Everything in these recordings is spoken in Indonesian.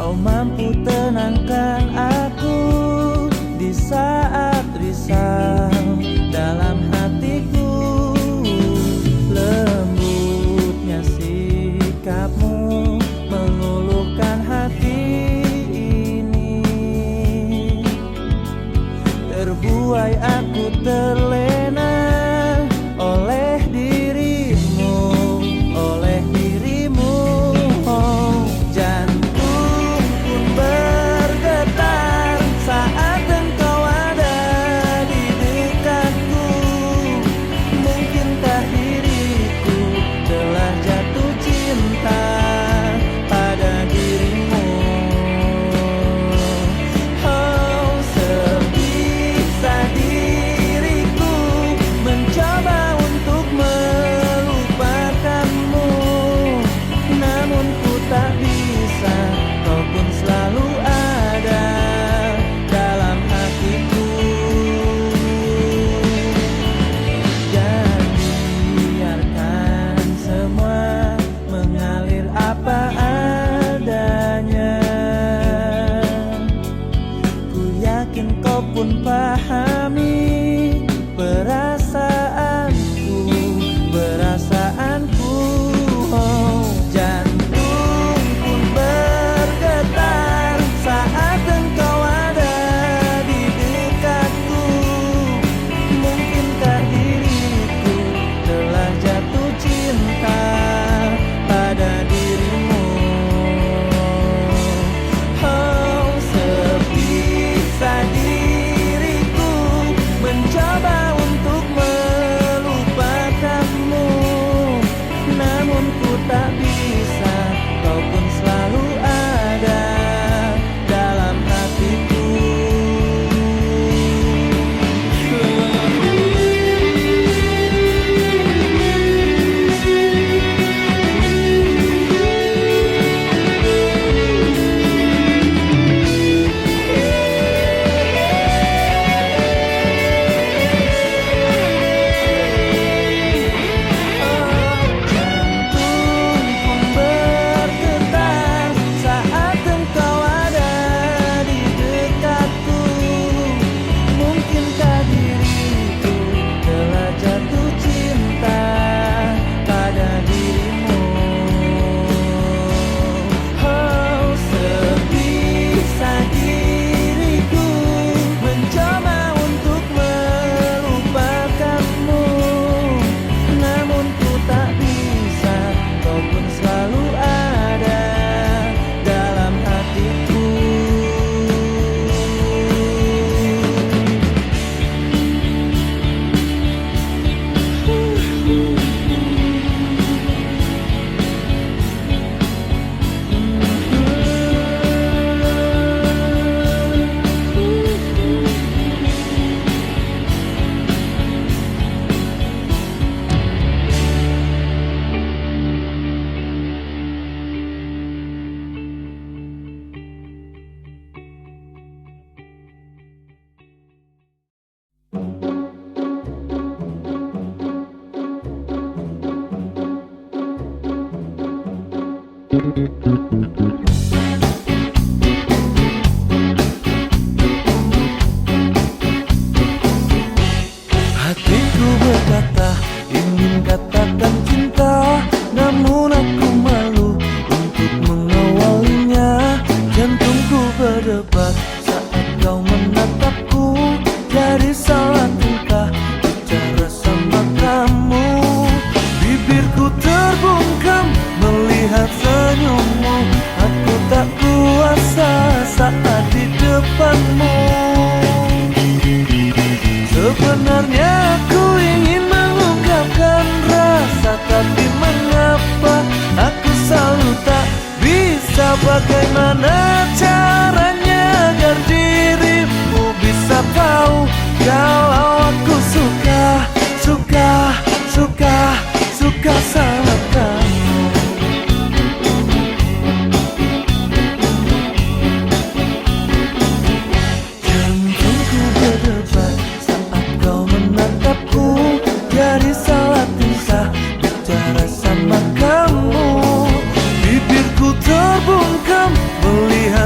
Kau mampu tenangkan aku di saat risau dalam hatiku. Lembutnya sikapmu meluluhkan hati ini. Terbuai aku terlena oleh dirimu, oleh dirimu. Oh, jantung pun bergetar saat engkau ada di dekatku. Mungkinkah diriku telah jatuh cinta pada dirimu? Oh, sebisa diriku mencoba untuk melupakanmu, namun ku tak bisa. Kau pun selalu ada dalam hatiku. Dan biarkan semua mengalir apa adanya. Ku yakin kau pun pahami perasaanku, perasaanku. Oh, jantung pun bergetar saat engkau ada di dekatku. Mungkinkah diriku telah jatuh cinta pada dirimu? Oh, sebisa diriku mencoba untuk melupakanmu, namun ku tak bisa. Kau pun selalu ada dalam hatiku. Jantung pun bergetar saat engkau ada di dekatku. Mungkinkah diriku telah jatuh cinta pada dirimu? Oh, sebisa diriku mencoba untuk melupakanmu, namun ku tak bisa. Kau pun selalu ada dalam hatiku. Hatiku berkata ingin katakan cinta, namun aku malu untuk mengawalinya. Jantungku berdebar saat kau menatapku. Jadi salah tingkah bicara sama kamu. Bibirku terbungkam melihat senyummu. Aku tak kuasa saat di depanmu. Sebenarnya aku ingin mengungkapkan rasa, tapi mengapa aku selalu tak bisa. Bagaimana caranya agar dirimu bisa tahu kalau aku suka, suka, suka, suka sama kamu. Jantungku berdebar saat kau menatapku. Jadi salah tingkah bicara sama kamu. Bibirku terbungkam melihat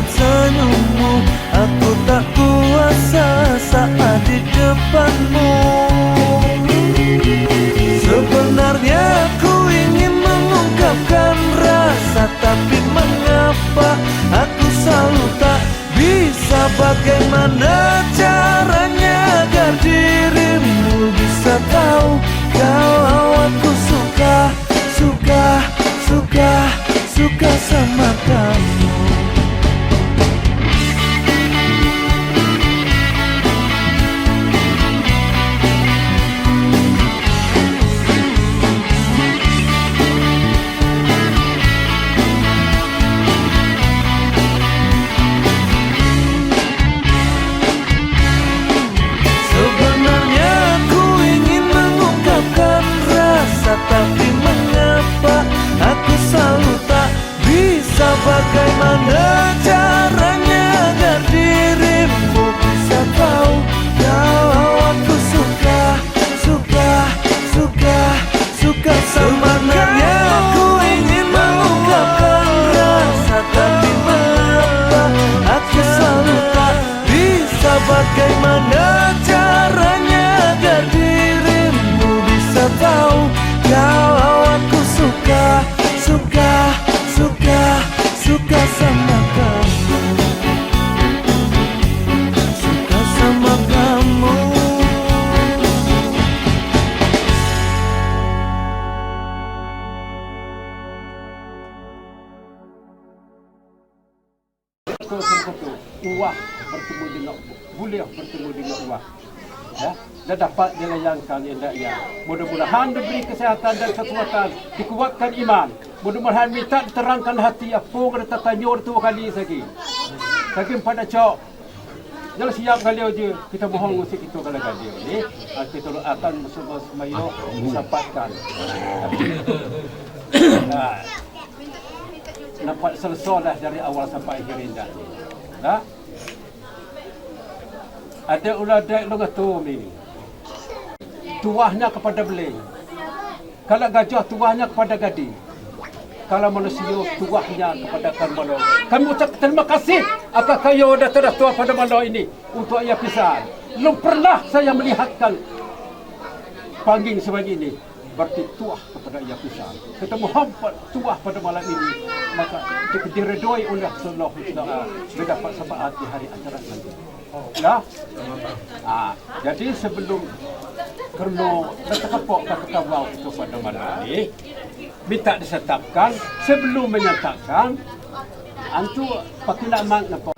Bagaimana caranya agar dirimu bisa tahu kalau aku suka, suka, suka, suka sama kamu, suka sama kamu. Uang bertemu dengan boleh bertemu dengan uang, ya, dan dapat dilayangkan hendaknya. Mudah-mudahan diberi kesehatan dan kekuatan, dikuatkan iman. Mudah-mudahan minta diterangkan hati apa yang kita tanya tu kali lagi. Lagi pada cok. Jangan siap kali aja kita mohon musik itu kalau kali ni. Kita akan bersama-sama mendapatkan. Nampak selesai dah dari awal sampai akhir ini. Dah. Ada uladak lengatum ini. Tuahnya kepada beling. Kalau gajah tuahnya kepada gading. Kalau manusia tuahnya kepada karmalo. Kami ucap terima kasih atas kayu dan tuah pada malam ini untuk ayah pisan. Belum pernah saya melihatkan panggil sebagai ini. Berarti tuah kepada ayah pisan. Kita muhammad tuah pada malam ini. Maka diredoi oleh Allah SWT mendapat syafaat di hari akhirat nanti. Dah? Jadi sebelum kerana terkepok kata kawau itu pada malam ini, minta disetapkan sebelum menyatakan antu pakai nama apa?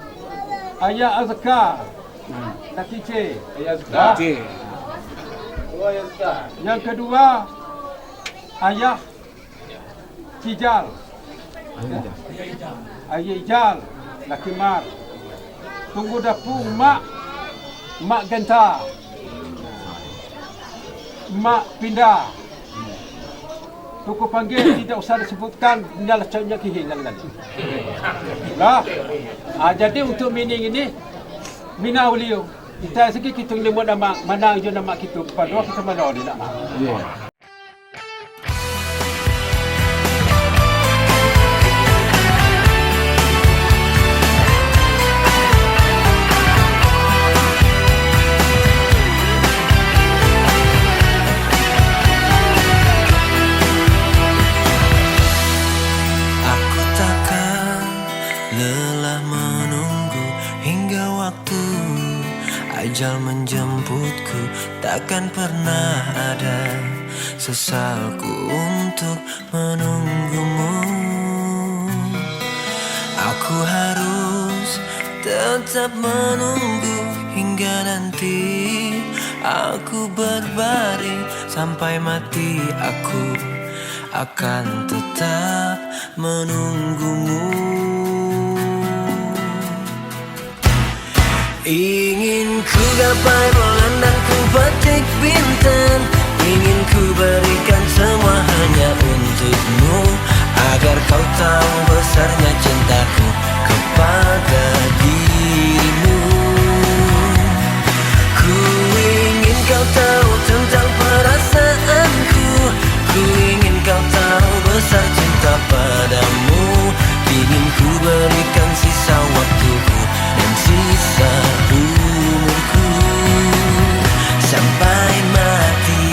Ayah Azkar. Laki C. Ayah Azkar. Yang kedua Ayah Cijal. Ayah Ijal. Laki Mar. Tunggu dapur Mak Genta. Mak Pindah. Tuku panggil tidak usah disebutkan nyalah caknya kihingan lagi. Lah. Jadi untuk meaning ini Mina Uliu. Kita segi kita nyebut nama mana je nama kita. Pada kita mana ni nama. Ajal menjemputku, takkan pernah ada sesalku untuk menunggumu. Aku harus tetap menunggu hingga nanti aku berbaring sampai mati. Aku akan tetap menunggumu. Ingin ku gapai bulan dan ku petik bintang. Ingin ku berikan semua hanya untukmu, agar kau tahu besarnya cintaku kepada dirimu. Ku ingin kau tahu tentang perasaanku. Ku ingin kau tahu besar cinta padamu. Ingin ku berikan sisa waktuku dan sisa umurku sampai mati.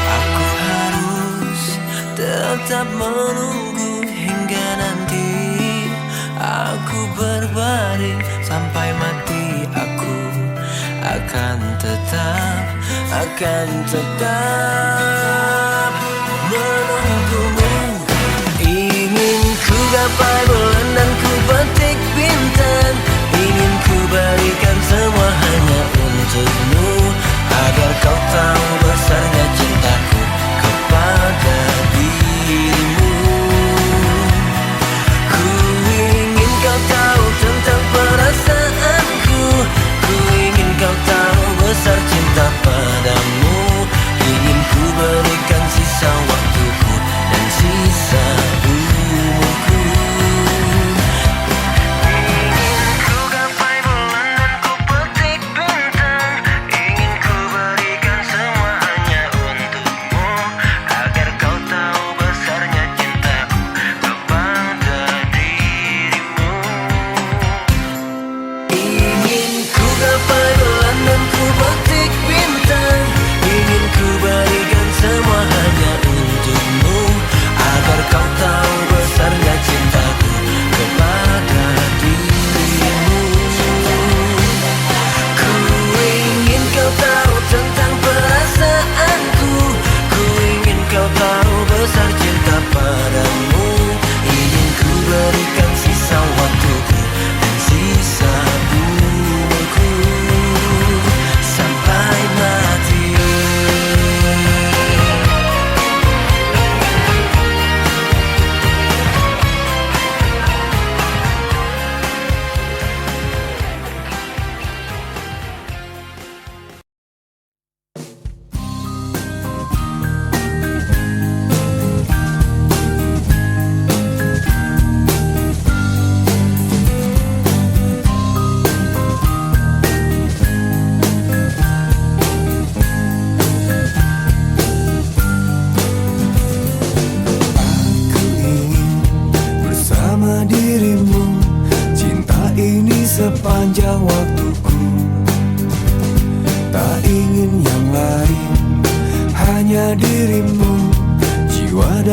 Aku harus tetap menunggu hingga nanti aku berbaring sampai mati. Aku akan tetap menunggumu. Ingin ku gapai bulan dan ku petik bintang. Ingin ku berikan semua hanya untukmu, agar kau tahu besarnya cintaku kepada dirimu. Ku ingin kau tahu tentang perasaanku. Ku ingin kau tahu besar cinta padamu. Ingin ku berikan sisa waktuku dan sisa umurku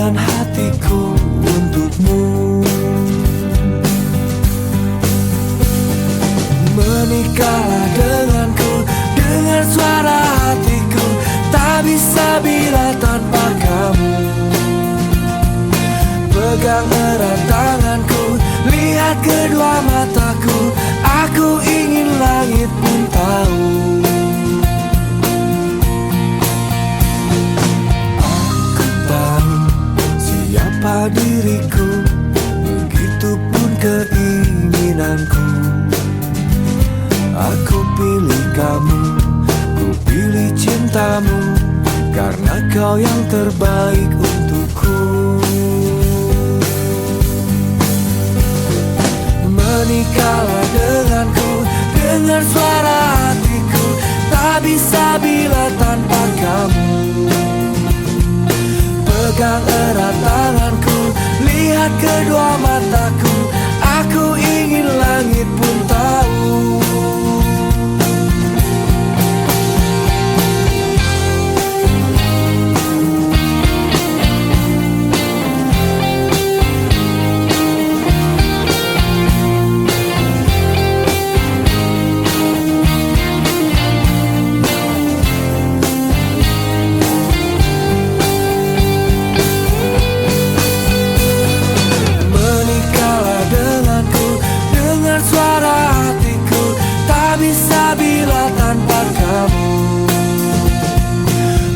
dan hatiku untukmu. Menikahlah denganku, dengar suara hatiku, tak bisa bila tanpa kamu. Pegang erat tanganku, lihat kedua mataku, aku ingin langit pun tahu. Aku tahu siapa diriku, begitupun keinginanku. Aku pilih kamu, ku pilih cintamu, karena kau yang terbaik untukku. Menikahlah denganku, dengar suara hatiku, tak bisa bila tanpa kamu. Pegang erat tanganku, lihat kedua mataku, aku ingin langit pun tahu.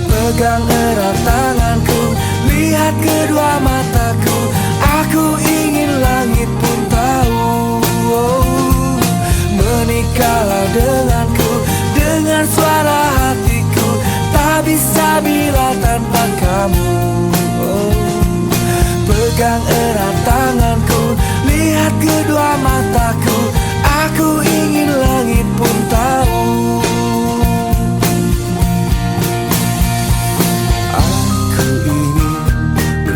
Pegang erat tanganku, lihat kedua mataku, aku ingin langit pun tahu. Menikahlah denganku, dengar suara hatiku, tak bisa bila tanpa kamu. Pegang erat tanganku, lihat kedua mataku, aku ingin langit pun tahu.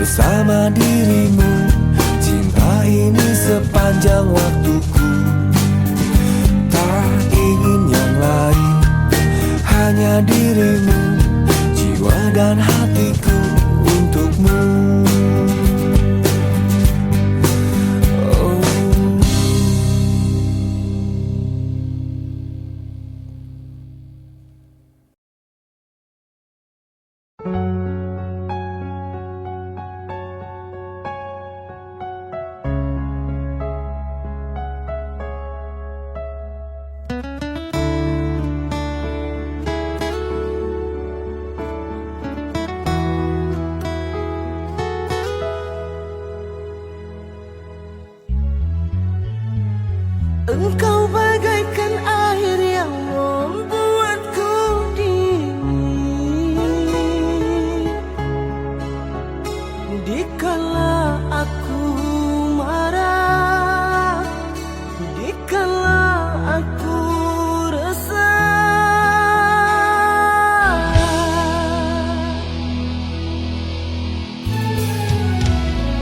Bersama dirimu, cinta ini sepanjang waktuku. Tak ingin yang lain, hanya dirimu, jiwa dan hatiku untukmu. Engkau bagaikan air yang membuatku dingin dikala aku marah, dikala aku resah.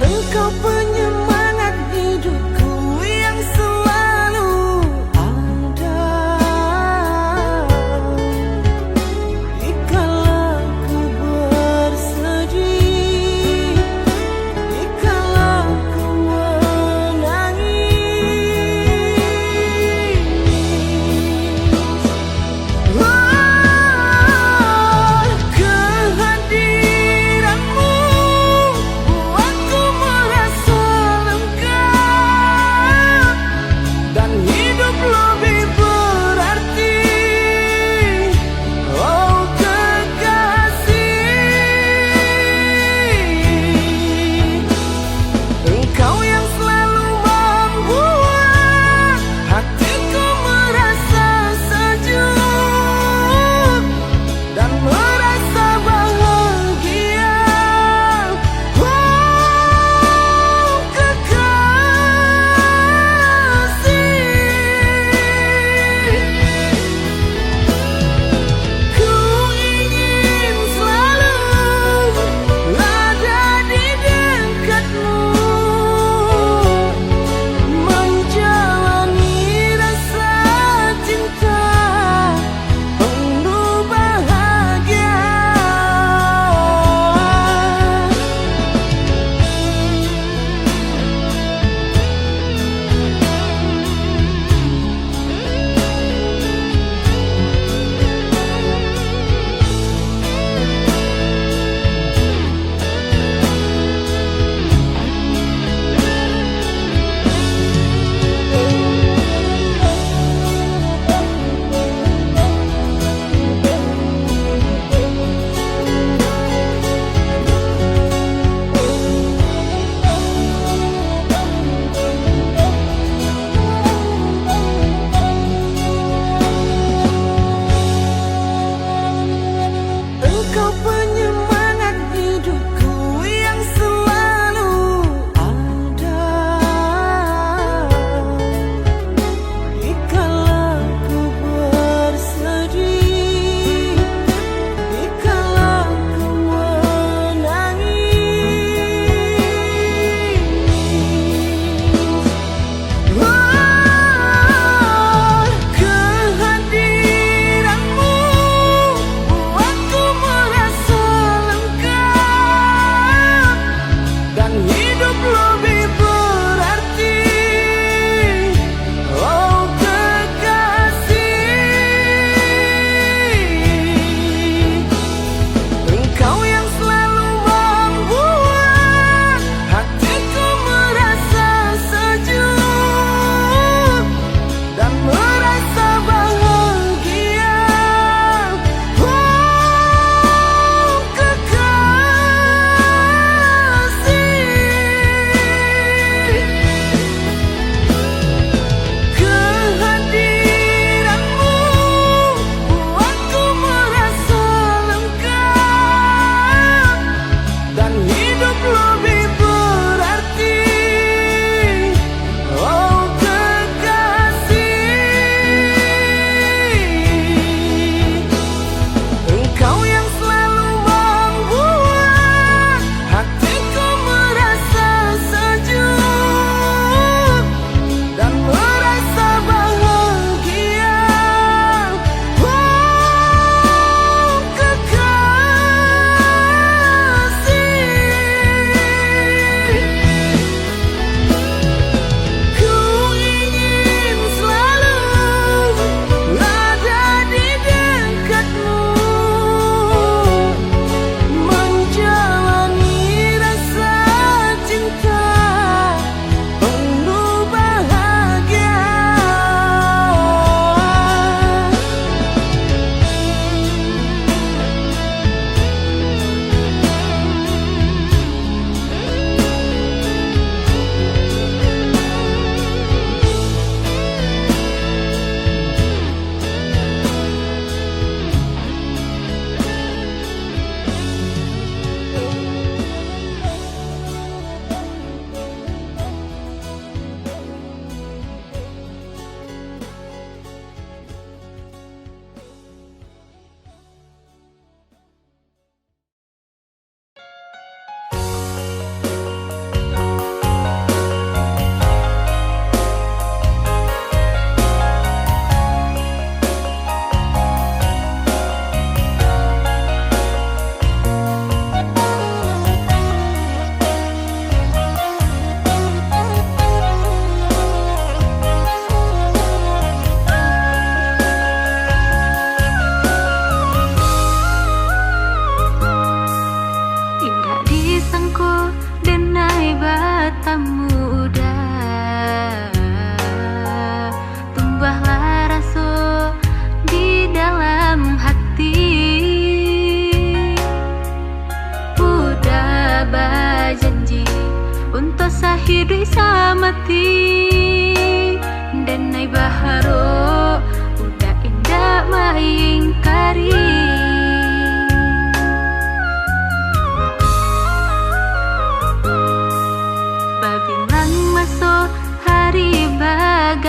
Engkau penyemangat hidupku yang selalu ada.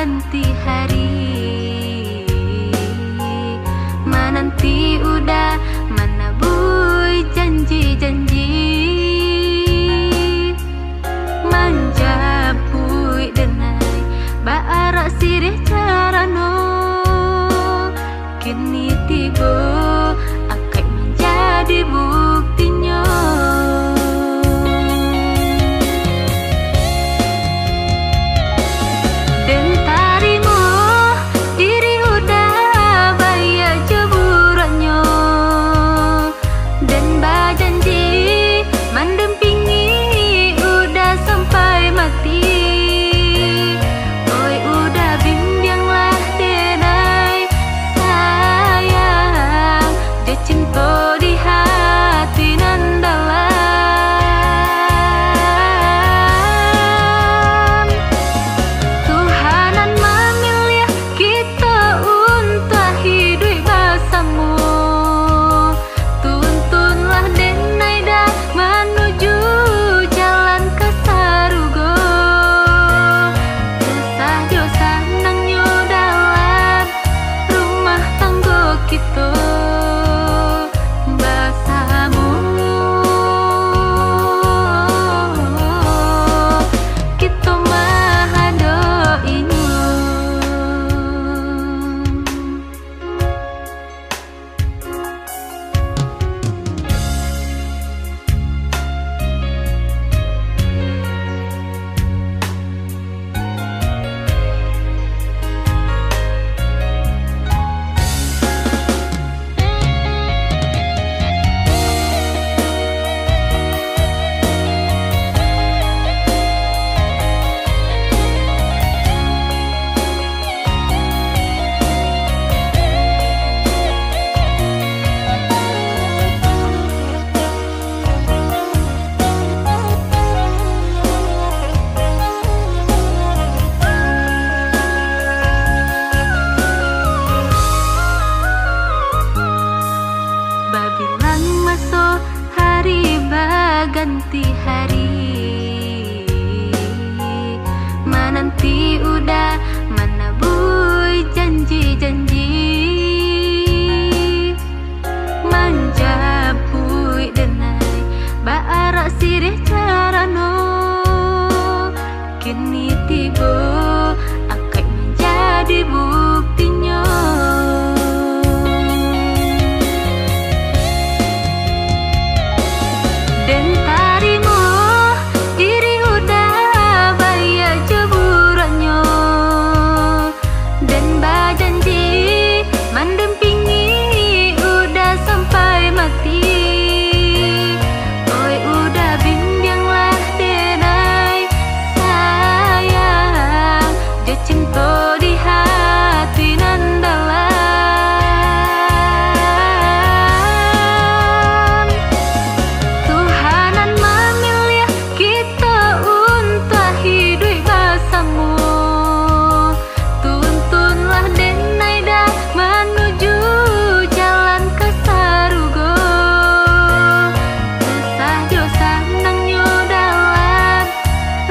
ganti hari, menanti udah menabui janji-janji, manjapui denai baarak sirih carano, kini tiba akan menjadi buktinya. Dan tarimu diri udah bayar jeburannya, dan berjanji mendampingi udah sampai mati. Oi udah bimbinglah denai sayang, dia cinta di hati nan dalam. Tuhanan memilih kita untuk hidup bersama, tuntunlah denai dah menuju jalan ke sarugo. Resah jo senangnya dalam rumah tangga kita bersama, kita menghadapinya. Babilang masuk hari baganti hari, menanti udah menabui janji-janji, manjapui denai baarak sirih carano, kini tiba akan menjadi buktinya. Dan tarimu diri udah bayar jeburannya, dan berjanji mendampingi udah sampai mati. Oi udah bimbinglah denai sayang, dia cinta di hati nan dalam. Tuhanan memilih kita untuk hidup bersama, tuntunlah denai dah menuju jalan ke sarugo. Resah jo senangnya dalam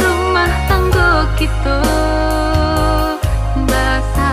rumah tangga kita bersama.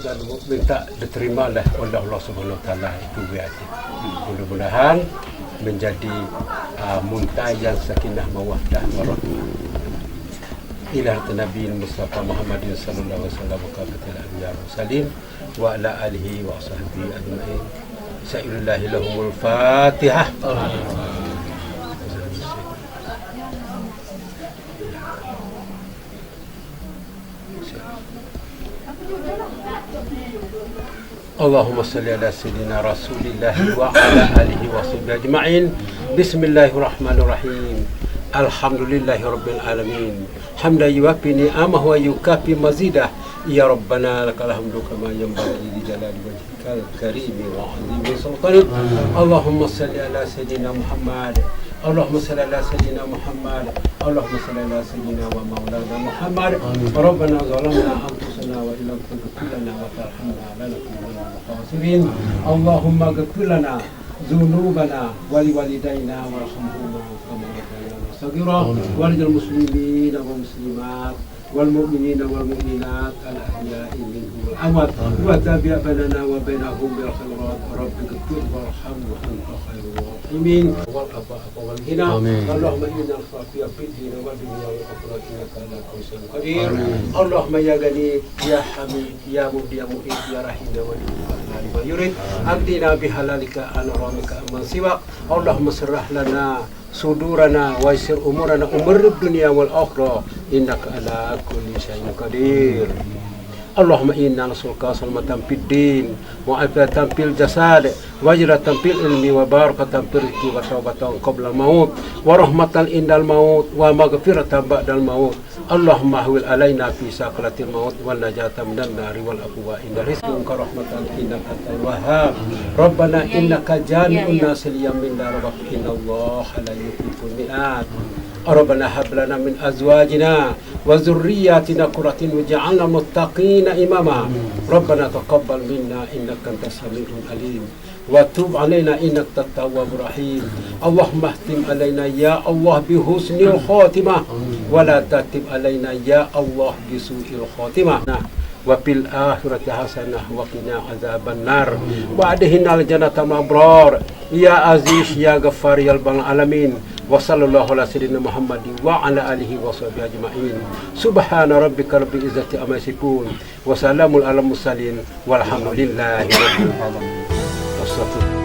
dan minta diterimalah oleh Allah Subhanahu Wa Taala itu biasa. Mudah-mudahan menjadi muntajan sakinah mawaddah warahmah ila Nabi Mustafa Muhammadin sallallahu alaihi wasallam wa kafatil anbiya mursalin wa ala alihi wa sahbihi ajma'in. Sa'ilillahi lahumul Fatihah. Allahumma salli ala sayyidina Rasulillah wa ala alihi wa sahbihi ajma'in. Bismillahirrahmanirrahim. Alhamdulillahi rabbil alamin. Hamdan yuwaffi ni'amahu wa yukafi mazidah. Ya Rabbana lakal hamdu kama yanbaghi li jalali wajhikal karim wa 'azimi sultanik. Allahumma salli ala sayyidina Muhammad. Allahumma salli ala sayyidina Muhammad. Allahumma salli ala sayyidina wa maulana Muhammad. Rabbana zalamna anfusana wa illam taghfir lana wa tarhamna lanakunanna minal khasirin. Allahumma ighfir lana dzunubana wa liwalidayna warhamhuma kama rabbayana shaghira wa lil muslimina wal muslimat wal mu'minina wal mu'minat al ahya'i minhum wal amwat wa tabi' bainana wa bainahum bil khairat rabbighfir warham wa anta khairur rahimin wal afa wal hina. Allahumma inna al-khafiya fid din wa dunya wal akhirati innaka ala kulli shay'in qadir. Allahumma ya ghani ya hamid ya mubdi ya mu'id ya rahim ya wali wa yurid abdina bihalalika an haramika amman siwak. Allahumma sirrah lana sudurana wa yassir umurana umur dunya wal akhirah innaka ala kulli syai'in qadir. Allahumma inna nas'aluka salamatan fid din wa afiyatan fil jasad wa ajratan fil ilmi wa barakatan fil rizqi wa taubatan qabla maut wa rahmatan indal maut wa maghfiratan ba'dal maut. Allahumma ahwil alaina fi sakaratil maut wal najata minan nari wal afwa indal rizqi wa rahmatan innaka antal wahhab. Rabbana innaka jami'un nas liyamin la rabb innallaha la yuhibbul mi'at. Rabbana hab lana min azwajina wa dhurriyyatina qurratan waj'alna muttaqina imama. Rabbana taqabbal minna innaka antas samiul alim wa tub alaina innaka tawwabur rahim. Allahumma ihtim alaina ya Allah bi husnil khatimah wa la tatib alaina ya Allah bi su'il khatimah. Wa fil akhirati hasanah wa qina azaban nar wa adhinal jannata mabrar ya aziz ya ghaffar ya rabbal alamin. Wa sallallahu ala sayyidina Muhammadin wa ala alihi wa sahbihi ajma'in. Subhana rabbika rabbil izzati amma yasifun wa salamun alal mursalin walhamdulillahi rabbil alamin. Wassalamu.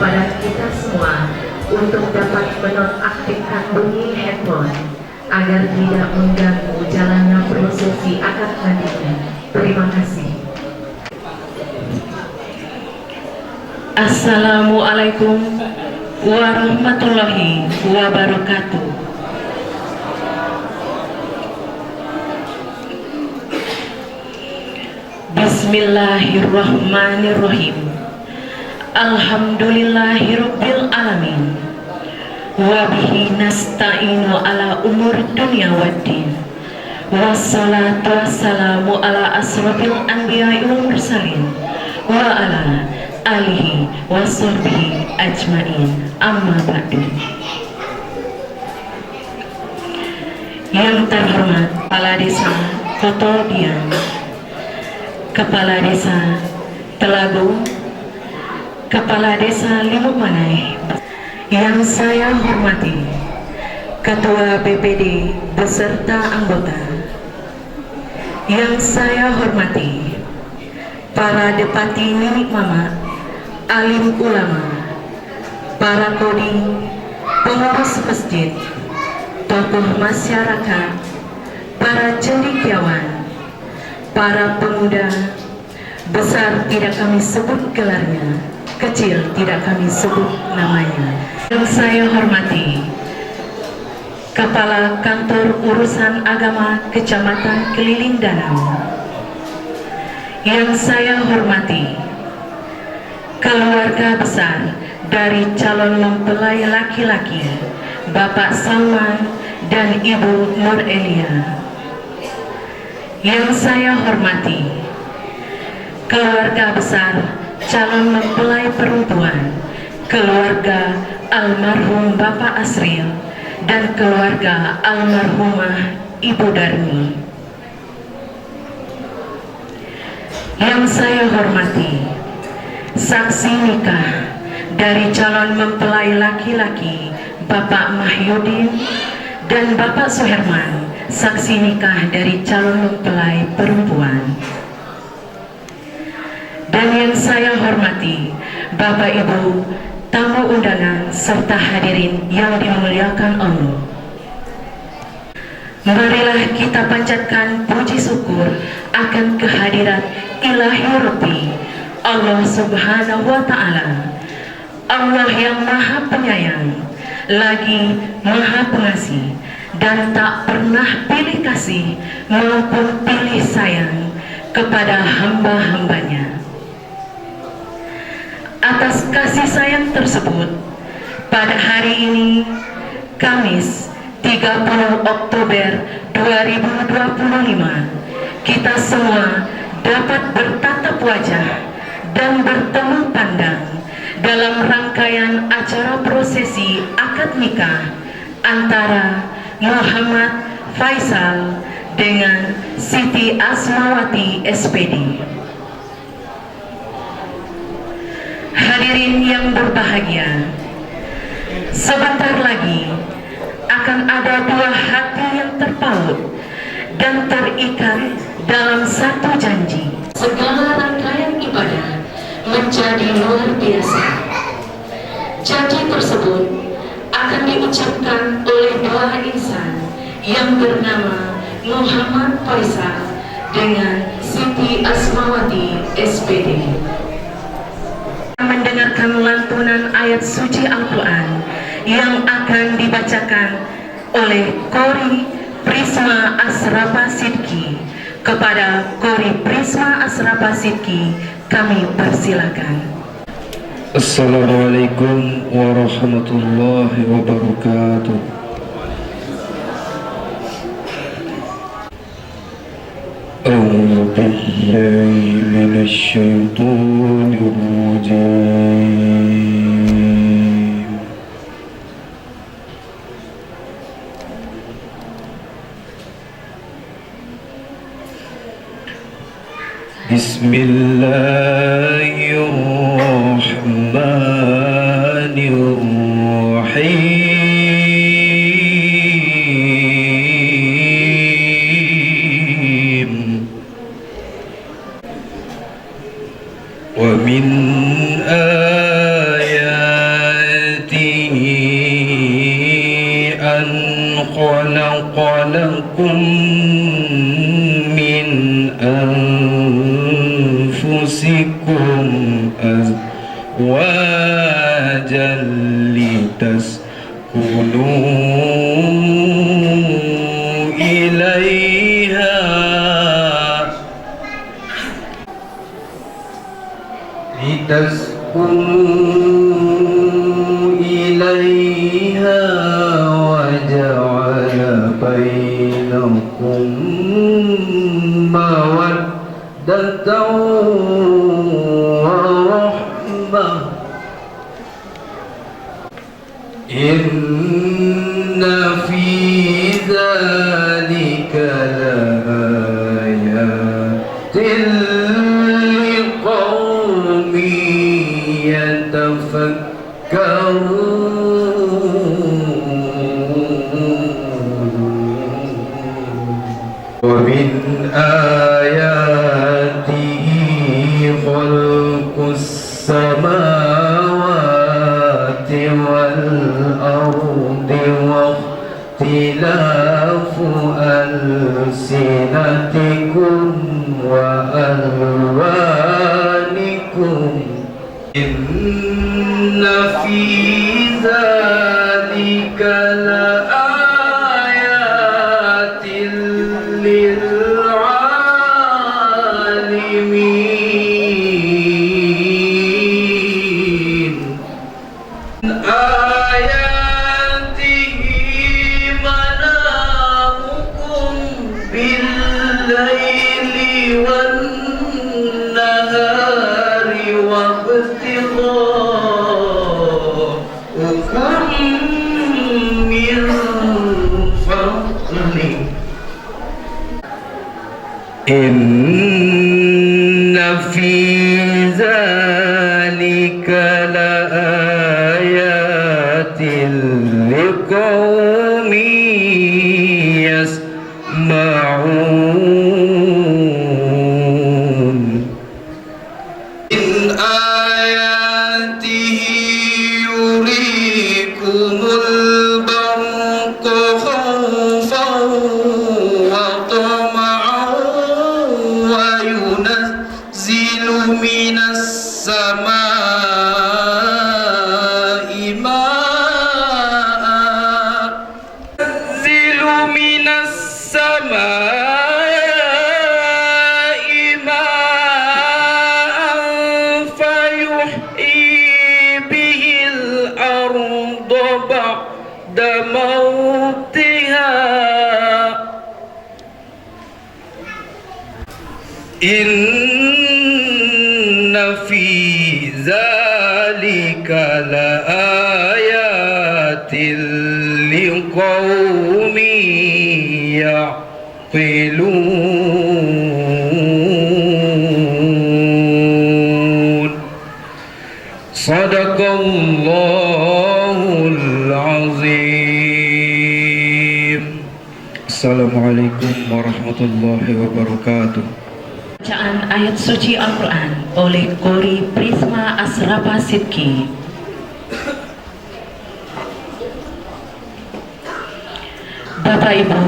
kepada kita semua untuk dapat menonaktifkan bunyi handphone agar tidak mengganggu jalannya prosesi akad nantinya. Terima kasih. Assalamualaikum warahmatullahi wabarakatuh. Bismillahirrahmanirrahim. Alhamdulillahirabbil alamin. Wa bihi nasta'inu ala umur dunya waddin. Wassalatu wassalamu ala asrofil anbiya'i wal mursalin wa ala alihi wa sahbihi ajmain. Amma ba'du. Yang terhormat Kepala Desa Kotodian, Kepala Desa Telagu, Kepala Desa Limuk Manai, yang saya hormati Ketua BPD beserta anggota, yang saya hormati para Depati Ninik Mama, alim ulama, para kodi, pengurus masjid, tokoh masyarakat, para cendekiawan, para pemuda, besar tidak kami sebut gelarnya, kecil tidak kami sebut namanya. Yang saya hormati Kepala Kantor Urusan Agama Kecamatan Keliling Danau, yang saya hormati keluarga besar dari calon mempelai laki-laki Bapak Salman dan Ibu Nur Elia, yang saya hormati keluarga besar calon mempelai perempuan keluarga almarhum Bapak Asril dan keluarga almarhumah Ibu Darmi, yang saya hormati saksi nikah dari calon mempelai laki-laki Bapak Mahyudin dan Bapak Suherman, saksi nikah dari calon mempelai perempuan. Dan yang saya hormati Bapak Ibu tamu undangan serta hadirin yang dimuliakan Allah. Marilah kita panjatkan puji syukur akan kehadirat Ilahi Rabbi Allah Subhanahu wa Ta'ala, Allah yang Maha Penyayang lagi Maha Pengasih dan tak pernah pilih kasih maupun pilih sayang kepada hamba-hambanya. Atas kasih sayang tersebut, pada hari ini, Kamis 30 Oktober 2025, kita semua dapat bertatap wajah dan bertemu pandang dalam rangkaian acara prosesi akad nikah antara Muhammad Faisal dengan Siti Asmawati SPD. Hadirin yang berbahagia, sebentar lagi akan ada dua hati yang terpaut dan terikat dalam satu janji. Segala rangkaian ibadah menjadi luar biasa. Janji tersebut akan diucapkan oleh dua insan yang bernama Muhammad Faisal dengan Siti Asmawati SPD. Mendengarkan lantunan ayat suci Al-Quran yang akan dibacakan oleh Qori Prisma Asrafa Sidki. Kepada Qori Prisma Asrafa Sidki kami persilakan. Assalamualaikum warahmatullahi wabarakatuh. A'udzu billahi minasy syaithanir rajim. Bismillahirrahmanirrahim. Wa min ayat لكم من أنفسكم أزواجا لتسكنوا إليها وجعل بينكم مودة ورحمة إن في ذلك لآيات لقوم يتفكرون ومن آياته خلق السماوات والأرض واختلاف ألسنتكم وألوانكم إن في ذلك لآيات للعالمين آياته منامكم بالليل والنهار وابتغاؤكم من فضله إن في ذلك لآيات لقوم يسمعون من آياته يريكم البرق خوفا وطمعا وينزل من السماء ماء فيحيي به الأرض بعد موتها إن في ذلك لآيات لقوم يعقلون صدق الله العظيم. Assalamualaikum warahmatullahi wabarakatuh. Bacaan ayat suci Al-Quran oleh Qori Prisma Asrafa Sidki. Bapak Ibu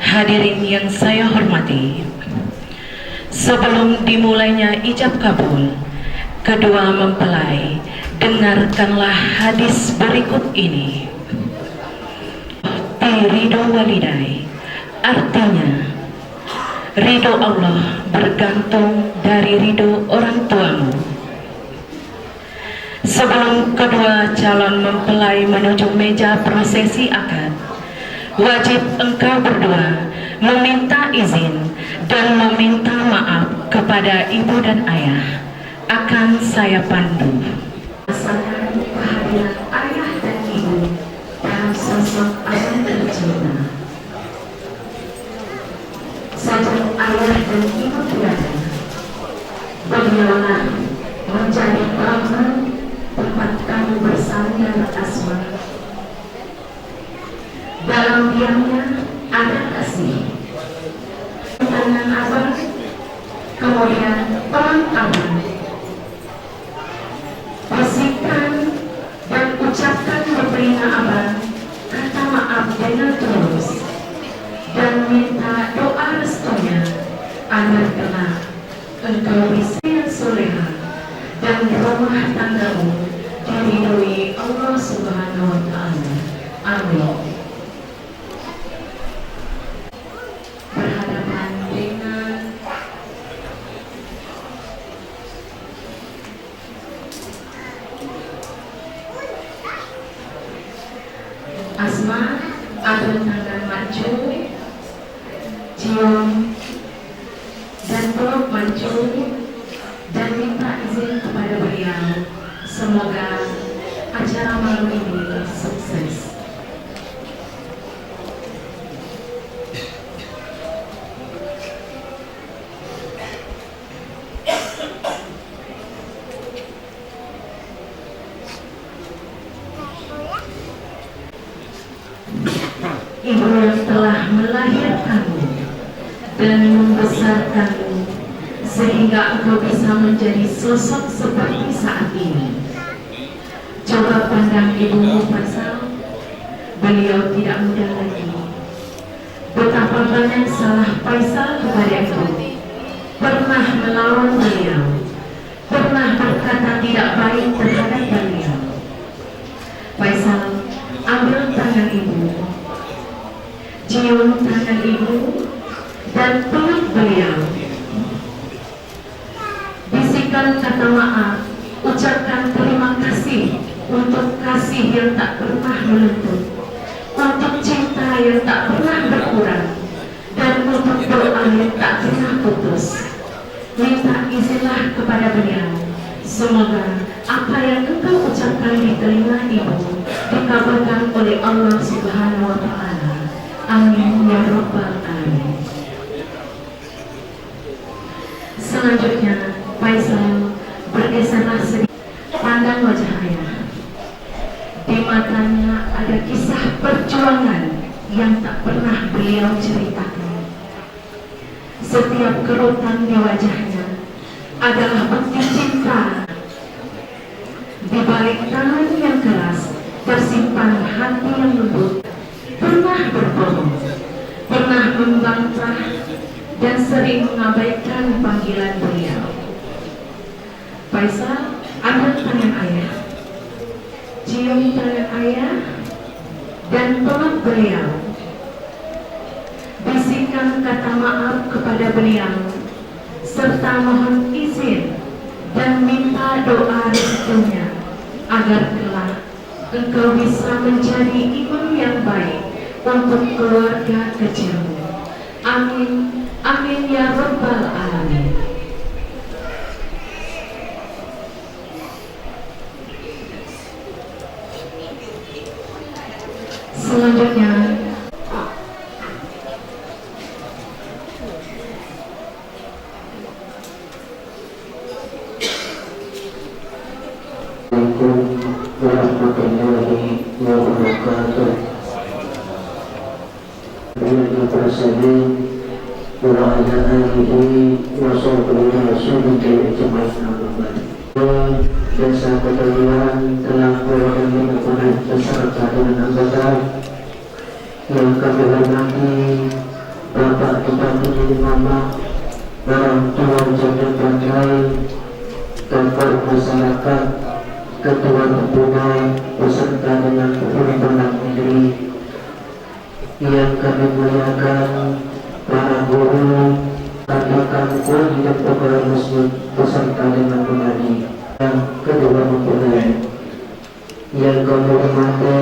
hadirin yang saya hormati, sebelum dimulainya ijab kabul kedua mempelai, dengarkanlah hadis berikut ini. Ridho walidai, artinya ridho Allah bergantung dari ridho orang tuamu. Sebelum kedua calon mempelai menuju meja prosesi akad, wajib engkau berdua meminta izin dan meminta maaf kepada ibu dan ayah. Akan saya pandu. Rasakan kehadiran ayah dan ibu dalam sosok ayah tercinta. Sejak ayah dan ibu tiada, beliaulah menjadi taman tempat kamu bersandar asmara. Dalam diamnya ada kasih, tangan abang, kemudian pelan abang, bisikan dan ucapkan berterima abang, kata maaf dengan tulus. dan minta doa restunya agar kelak engkau bisa yang soleha dan rumah tanggamu diridhoi Allah Subhanahu wa Ta'ala. Amin. Berhadapan dengan Asma, adu tangan maju, cium dan peluk maju, dan minta izin kepada beliau. Semoga acara malam ini sukses. Ibu yang telah melahirkanmu dan membesarkanmu sehingga engkau bisa menjadi sosok seperti saat ini. Coba pandang ibumu Faisal, beliau tidak muda lagi. Betapa banyak salah Faisal kepada ibu. Pernah melawan beliau, pernah berkata tidak baik terhadap beliau. Faisal, ambil tangan ibu, cium tangan ibu, dan peluk beliau. Bisikan kata maaf, ucapkan terima kasih untuk kasih yang tak pernah menuntut, untuk cinta yang tak pernah berkurang, dan untuk doa yang tak pernah putus. Minta izinlah kepada beliau, semoga apa yang engkau ucapkan di telinga ibu dikabulkan oleh Allah Subhanahu wa Ta'ala. Amin ya Rabbal Alamin. Selanjutnya Faisal bergeserlah sedikit, pandang wajah ayah. Di matanya ada kisah perjuangan yang tak pernah beliau ceritakan. Setiap kerutan di wajahnya adalah bukti cinta. Di balik tangan yang keras tersimpan hati yang lembut. Pernah berbohong, pernah membantah, dan sering mengabaikan panggilan beliau. Faisal, ambil tangan ayah, cium tangan ayah, dan peluk beliau. Bisikan kata maaf kepada beliau, serta mohon izin dan minta doa restunya agar kelak engkau bisa menjadi ibu yang baik untuk keluarga kecilmu. Amin, amin ya Rabbal Alamin. Selanjutnya warahmatullahi wabarakatuh. Wa ala alihi wa sahbihi rasulika ajma'in amma ba'd. Jasa kemuliaan telah mewakili oleh beserta dengan anggota yang kami hormati Bapak Bupati Mama, orang tua janda bangkai, tokoh masyarakat, ketua Tunai beserta dengan pimpinan negeri yang kami muliakan, para guru, rekan guru dan pegawai muslim beserta dengan pengaji yang kedua mempelai yang kami hormati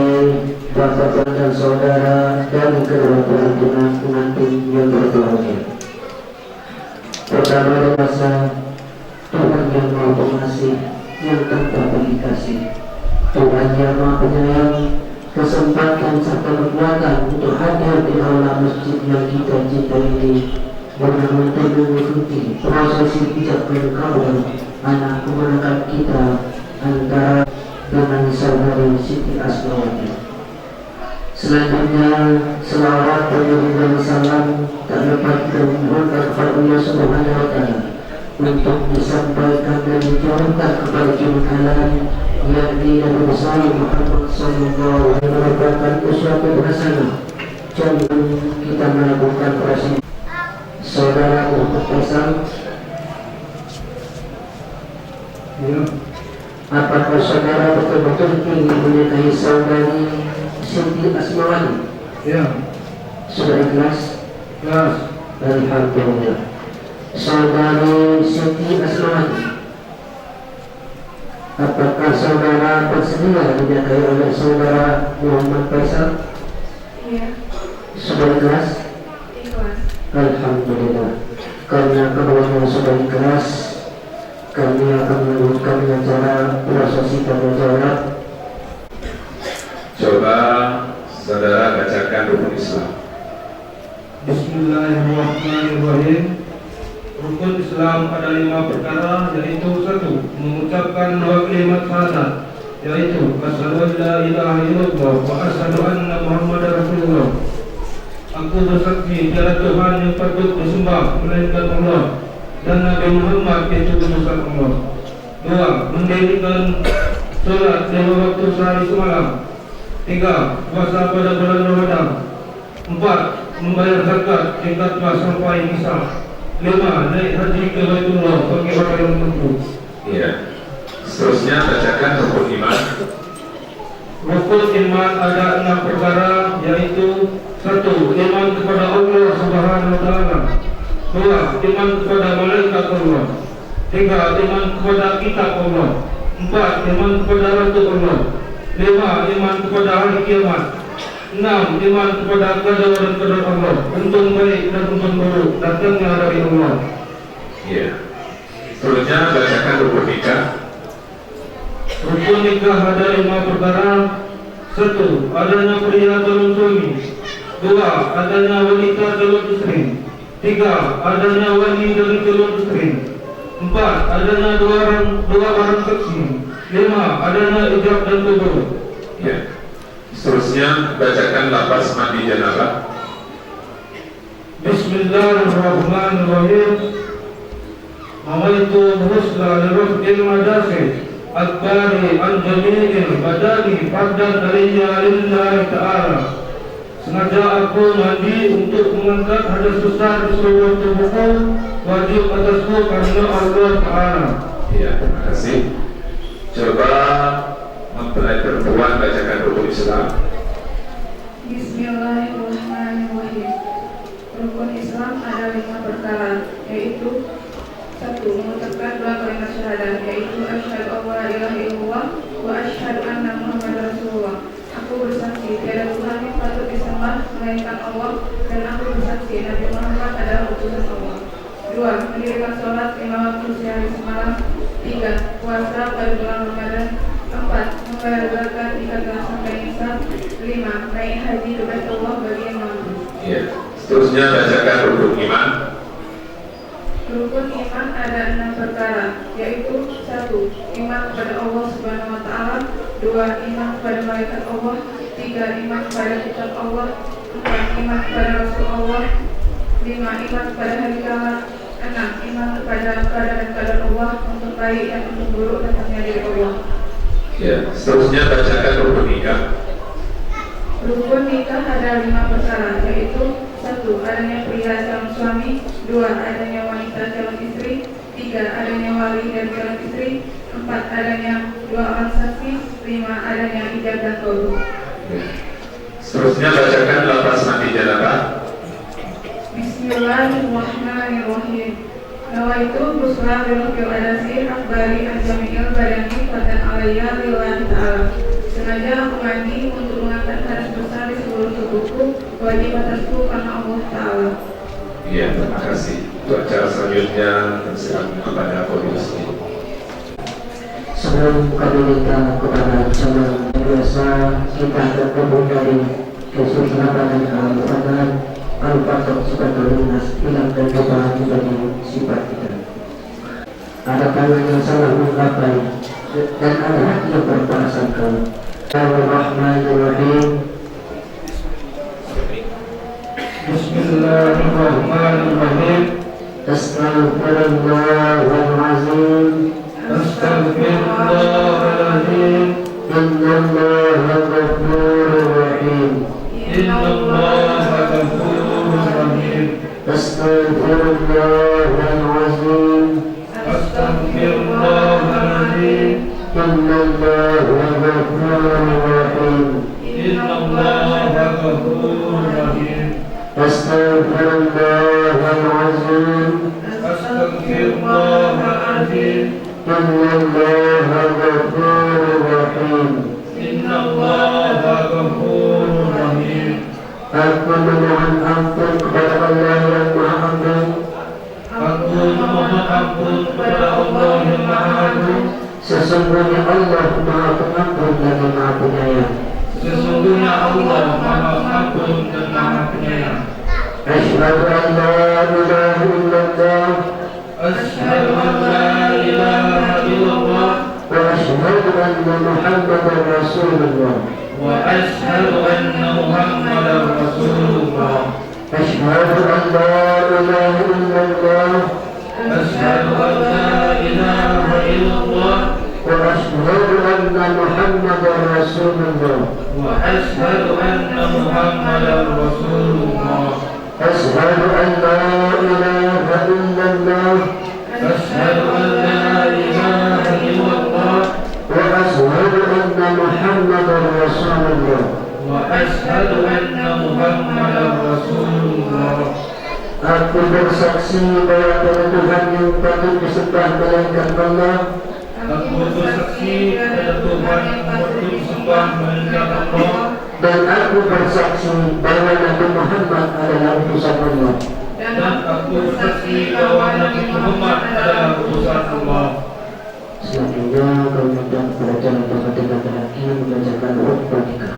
bapak dan saudara dan kedua pengantin yang berbahagia. Pertama rasa Tuhan yang Maha Pengasih yang tanpa belas kasih, Tuhan yang Maha Penyayang, kesempatan serta kekuatan untuk hadir di aula masjid yang kita cintai ini, benar-benar mengikuti prosesi bijak berkawan anak keponakan kita antara dengan saudari Siti Asmawati. Selanjutnya selawat dan salam tak dapat kita mohonkan kepada Allah Subhanahu wa Ta'ala untuk disampaikan dan diturunkan kepada junjungan yakni Nabi besar Muhammad sallallahu alaihi wasallam, merupakan uswatun hasanah Jangan kita melakukan proses. Saudara untuk pesan, apakah saudara betul-betul ingin menyertai saudari Siti Asmawati? Ya. Sudah ikhlas? Ikhlas. Alhamdulillah. Saudari Siti Asmawati, apakah saudara bersedia dinyatakan oleh saudara Muhammad Faisal? Iya. Sudah ikhlas? Ikhlas. Alhamdulillah. Karena keduanya sudah ikhlas, kami akan melanjutkan dengan cara prosesi tanya jawab. Coba saudara bacakan rukun Islam. Bismillahirrahmanirrahim. Rukun Islam ada 5 perkara, yaitu 1. Mengucapkan 2 kalimat syahadat, yaitu asyhadu an la ilaha illallah wa asyhadu anna muhammadar rasulullah. Aku bersaksi tiada Tuhan yang patut disembah melainkan Allah, dan Nabi Muhammad itu utusan Allah. 2. Mendirikan sholat 5 waktu sehari semalam. 3. Puasa pada bulan Ramadan. 4. Membayar zakat tingkat mas sampai nisab. 5. Naik haji ke Baitullah bagi orang yang mampu. Iya. Seterusnya bacakan rukun iman. Rukun iman ada 6 perkara, yaitu 1. Iman kepada Allah Subhanahu wa taala. 2. Iman kepada malaikat Allah. 3. Iman kepada kitab Allah. 4. Iman kepada Rasul Allah. 5. Iman kepada hari kiamat. 6. Iman kepada qada dan qadar Allah, untung baik dan untung buruk datangnya dari Allah. Iya. Seterusnya bacakan rukun nikah. Rukun nikah ada 5 perkara. 1. Adanya pria calon suami. 2. Adanya wanita calon istri. 3. Adanya wali dari calon istri. 4. Adanya dua orang saksi. 5. Adanya ijab dan kubur. Iya. Seterusnya bacakan lafaz mandi janabah. Bismillahirrahmanirrahim. Nawaitu husla lirafil madasi akbari an jami'il badani fardan alaiya lillahi ta'ala. Sengaja aku mandi untuk mengangkat hadas besar di seluruh tubuhku, wajib atasku karena Allah Ta'ala. Iya, terima kasih. Coba mempelai perempuan bacakan rukun Islam. Bismillahirrahmanirrahim. Rukun Islam ada 5 perkara, yaitu 1. Mengucapkan 2 kalimat syahadat, yaitu asyhadu an la ilaha illallah wa asyhadu anna muhammadar rasulullah. Aku bersaksi tiada Tuhan yang patut disembah melainkan Allah, dan aku bersaksi Nabi Muhammad adalah utusan Allah. 2. Mendirikan sholat 5 waktu sehari semalam. 3. Puasa pada bulan Ramadan. 4. Membayar zakat jika telah sampai nisab. 5. Naik haji ke Baitullah bagi yang mampu. Iya. Seterusnya bacakan rukun iman. Rukun iman ada 6 perkara, yaitu 1. Iman kepada Allah Subhanahu wa taala. 2. Iman kepada malaikat Allah. 3. Iman kepada kitab Allah. 4. Iman kepada Rasul Allah. 5. Iman kepada hari kiamat. 6. Iman kepada qada dan qadar Allah, untuk baik dan untuk buruk datangnya dari Allah. Ya, seterusnya bacakan rukun nikah. Rukun nikah ada 5 perkara, yaitu 1. Adanya pria calon suami. 2. Adanya wanita calon istri. 3. Adanya wali dan calon istri. 4. Adanya 2 orang saksi. 5. Adanya ijab dan qabul. Seterusnya bacakan lafaz mandi janabah. Bismillahirrahmanirrahim. Nawaitu busra birafil adasi akbari an jami'il badani fatan alaiya lillahi ta'ala. Sengaja aku mandi untuk mengangkat hadas besar di seluruh tubuhku, wajib atasku karena Allah Ta'ala. Iya, terima kasih. Untuk acara selanjutnya silakan kepada polisi. Sebelum kami minta kepada jemaah yang biasa, kita tergabung dari kesultanan dan Al-Fatih sebagai lunas hilang dan coba menjadi sifat kita. Ada tangan yang salah menggapai dan ada hati yang berprasangka. Bismillahirrahmanirrahim. Bismillahirrahmanirrahim. Astaghfirullahaladzim. Astaghfirullahaladzim. Innallaha ghafurur rahim. Innallaha Astaghfirullahalazim. Astaghfirullahaladzim. Innallaha ghafurur rahim. Innallaha ghafurur rahim. Astaghfirullahalazim. Astaghfirullahaladzim. Innallaha ghafurur rahim. Innallaha ghafurur rahim. Aku memohon ampun kepada Allah yang Maha Agung. Aku memohon ampun kepada Allah yang Maha Agung. Sesungguhnya Allah Maha Pengampun dan Maha Penyayang. Sesungguhnya Allah Maha Pengampun dan Maha Penyayang. Asyhadu an la ilaha illallah Asyhadu an la ilaha illallah wa asyhadu anna Muhammadar Rasulullah. wa asyhadu anna Muhammadar Rasulullah. Asyhadu an la ilaha illallah Asyhadu an la ilaha illallah wa asyhadu anna Muhammadar Rasulullah. wa asyhadu anna Muhammadar Rasulullah. Asyhadu an la ilaha illallah Asyhadu an la ilaha illallah wa asyhadu anna Muhammadar Rasulullah. wa asyhadu anna Muhammadar Rasulullah. Aku bersaksi bahwa Tuhan yang patut disembah melainkan Allah. Aku bersaksi pada Tuhan yang patut disembah melainkan Allah. Dan aku bersaksi bahwa Nabi Muhammad adalah utusan Allah. Dan aku bersaksi bahwa Nabi Muhammad adalah utusan Allah. Selanjutnya kami minta kepada calon pemerintah laki-laki membacakan khutbah nikah.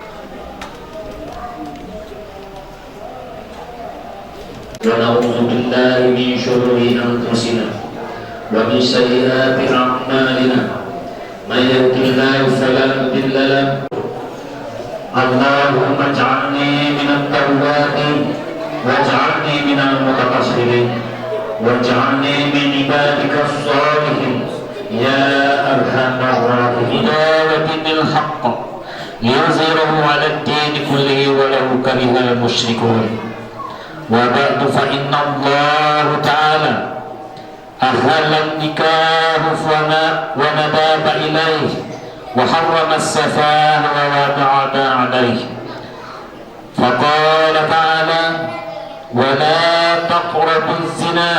ونعوذ بالله من شرور أنفسنا ومن سيئات أعمالنا من يهده الله فلا مضل له اللهم اجعلني من التوابين واجعلني من المتطهرين واجعلني من عبادك الصالحين يا أرحم الراحمين ودين الحق ليظهره على الدين كله ولو كره المشركون وبعد فإن الله تعالى أهل النكاح ونداب إليه وحرم السفاه ووضعنا عليه فقال تعالى ولا تقربوا الزنا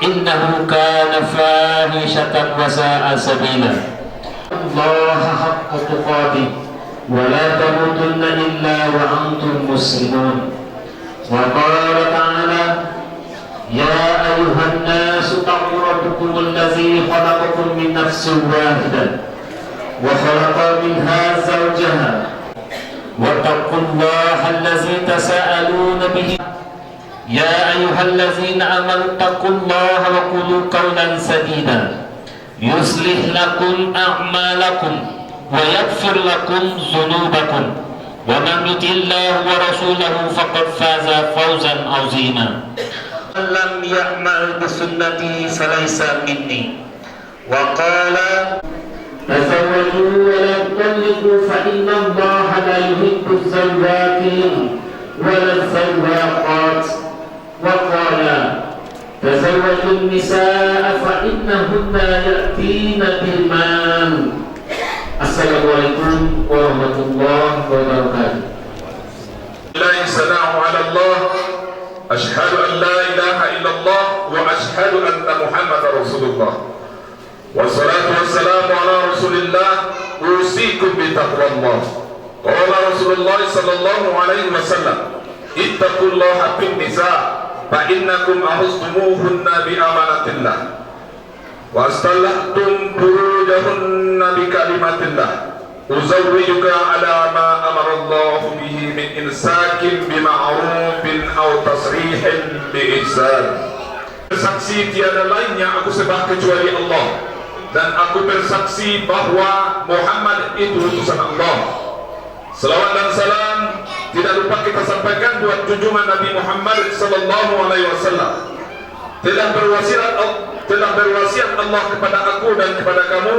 إنه كان فاحشة وساء سبيلا الله حق تقاته ولا تموتن إلا وأنتم مسلمون وقال تعالى يا أيها الناس اتقوا ربكم الذي خلقكم من نفس واحدة وخلق منها زوجها واتقوا الله الذي تساءلون به يا أيها الذين آمنوا اتقوا الله وقولوا قولا سديدا يصلح لكم أعمالكم ويغفر لكم ذنوبكم ومن يطع الله ورسوله فقد فاز فوزا عظيما من لم يعمل بسنتي فليس مني وقال تزوجوا ولا تطلقوا فإن الله لا يحب الزواجين ولا الزواقات وقال تزوجوا النساء فإنهن يأتين بالمال. Assalamualaikum warahmatullahi wabarakatuh. لا السلام على الله أشهد أن لا إله إلا الله وأشهد أن محمد رسول الله والصلاة والسلام على رسول الله أوصيكم بتقوى الله قال رسول الله صلى الله عليه وسلم اتقوا الله في النساء فإنكم أخذتموهن بأمانة الله واستلهتم فروجهن بكلمة الله أزوجك على ما أمر الله به من إمساك بمعروف أو تصريح بإحسان. Bersaksi tiada lainnya aku sembah kecuali Allah, dan aku bersaksi bahwa Muhammad itu utusan Allah. Selawat dan salam tidak lupa kita sampaikan buat junjungan Nabi Muhammad sallallahu alaihi wasallam. Telah berwasiat Allah kepada aku dan kepada kamu,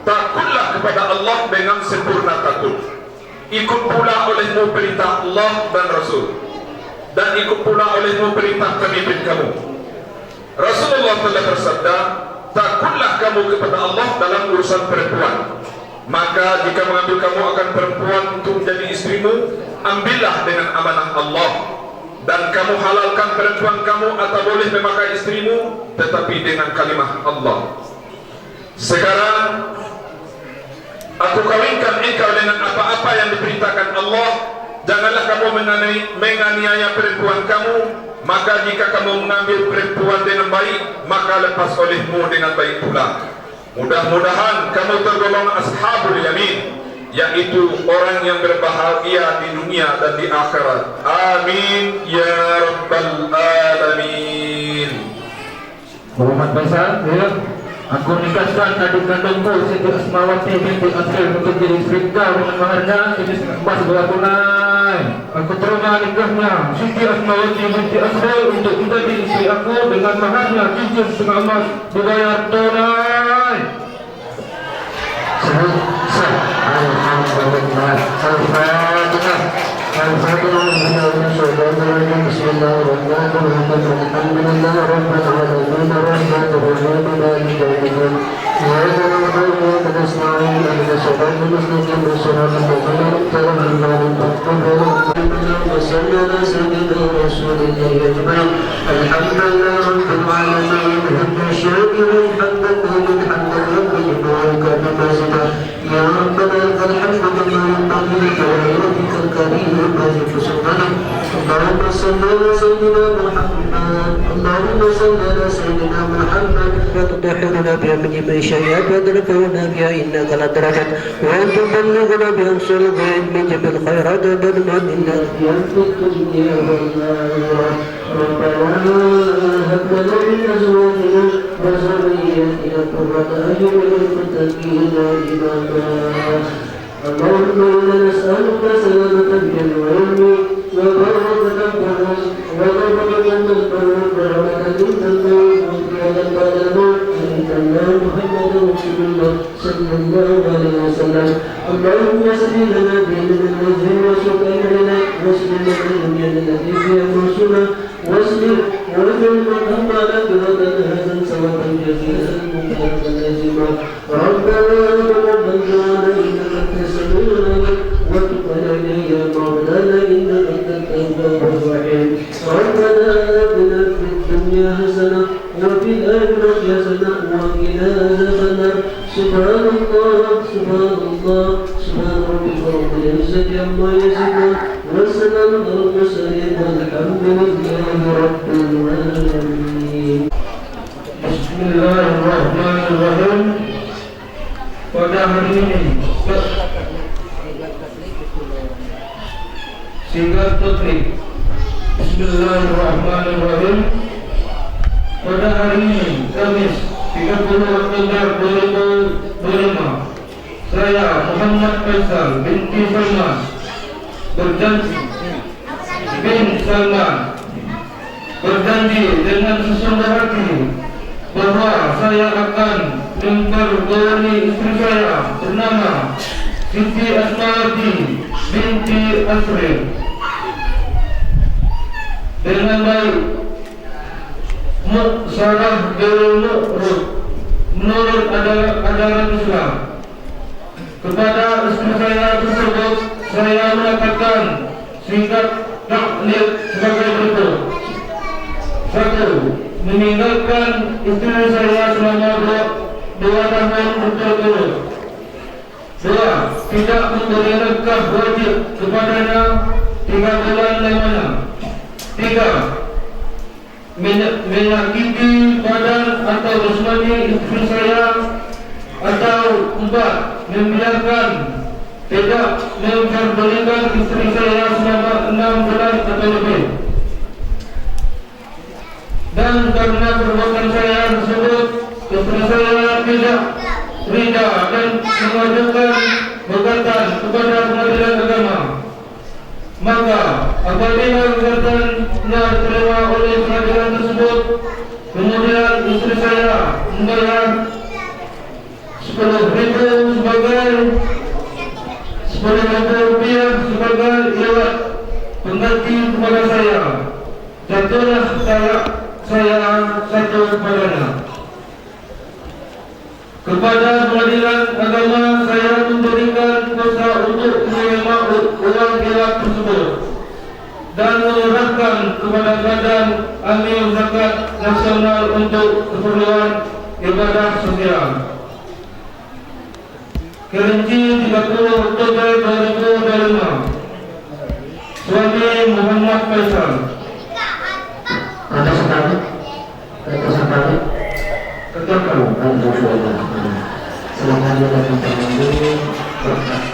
takutlah kepada Allah dengan sempurna takut. Ikut pula olehmu perintah Allah dan Rasul. dan ikut pula olehmu perintah pemimpin kamu. Rasulullah telah bersabda, takutlah kamu kepada Allah dalam urusan perempuan. Maka jika mengambil kamu akan perempuan untuk menjadi istrimu, ambillah dengan amanah Allah. Dan kamu halalkan perempuan kamu atau boleh memakai istrimu, tetapi dengan kalimat Allah. Sekarang aku kawinkan engkau dengan apa-apa yang diperintahkan Allah. Janganlah kamu menganiaya perempuan kamu. Maka jika kamu mengambil perempuan dengan baik, maka lepas olehmu dengan baik pula. Mudah-mudahan kamu tergolong ashabul yamin, yaitu orang yang berbahagia di dunia dan di akhirat. Amin ya rabbal alamin. Muhammad Faisal, ya. Aku nikahkan adik kandungku Siti Asmawati binti Asril untuk jadi istri kau dengan maharnya sejenis emas berapa tunai. Aku terima nikahnya Siti Asmawati binti Asril untuk menjadi istri aku dengan maharnya cincin setengah emas dibayar tunai. Alhamdulillah. Al-Fatihah. Al-Fatihah. Bismillahirrahmanirrahim. Alhamdulillah rabbil alamin arrahmanirrahim maliki yaumiddin. Iyyaka na'budu wa iyyaka nasta'in ihdinas siratal mustaqim siratal ladzina an'amta 'alaihim wa salli ala sayyidina rasulillahi ajma'in. Alhamdulillah rabbil alamin hamdan shakiran hamdan hamdan rabbil alamin. يا ربنا لك الحمد كما ينبغي لجلالك الكريم ومجد سبحانك. اللهم صل على سيدنا محمد. اللهم صل على سيدنا محمد. وتطهرنا بها من جميع الشيئات وتذكرنا بها انك لا درجات وان تبلغنا بها الصلاه من جميع الخيرات وبلغنا منا بها في الدنيا والاخره. ربنا هب لنا من ازواجنا وذرياتنا قرة اعين للمتقين اماما. اللهم انا نسالك سلامة الدين والعلم وبركة القلوب وبركة القلوب ورحمة الموت وعلى الموت سيدنا محمد رسول الله صلى الله عليه وسلم. اللهم يسر لنا ديننا الذي وسقنا لنا واسلم لنا الدنيا التي فيها رسولنا واسلم واجعل اللهم على بلاد هذا سواء جزيلا مباركا لازما. ربنا تقبل دعانا انك انت السميع العليم وتب علينا يا مولانا انك انت التواب الرحيم. ربنا اتنا في الدنيا حسنه وفي الاخره حسنه وقنا عذاب النار. سبحان الله سبحان الله سبحان ربك رب العزه عما يصفون والسلام على المرسلين والحمد لله رب العالمين. Bismillahirrahmanirrahim. Pada hari ini singkat taklif. Bismillahirrahmanirrahim. Pada hari ini Kamis 30 Oktober 2025, saya Muhammad Faisal binti Salman berjanji dengan sesungguh hati bahwa saya akan mempergauli istri saya bernama Siti Asmawati binti Asril dengan baik, muksarah bil mu'ruf menurut ajaran Islam. Kepada istri saya tersebut saya mengatakan singkat taklif sebagai berikut. 1. Meninggalkan istri saya selama 2 tahun berturut-turut. 2. Tidak memberi nafkah wajib kepadanya 3 bulan lamanya. 3. Menyakiti badan atau jasmani istri saya. Atau 4. Membiarkan tidak memperbolehkan istri saya selama 6 bulan atau lebih. Dan karena perbuatan saya tersebut, istri saya tidak rida dan mengajukan gugatan kepada pengadilan agama. Maka apabila gugatannya diterima oleh pengadilan tersebut, kemudian istri saya membayar 10.000 sebagai 10.000 rupiah sebagai iwat mengabdi kepada saya, jatuhlah saya satu kepadanya. Kepada pengadilan agama saya memberikan kuasa untuk menerima uang gelap tersebut dan menyerahkan kepada Badan Amil Zakat Nasional untuk keperluan ibadah sosial. Kerinci 30 Oktober 2025. Suami Muhammad Faisal. Kata sekali. Silakan dilakukan dulu.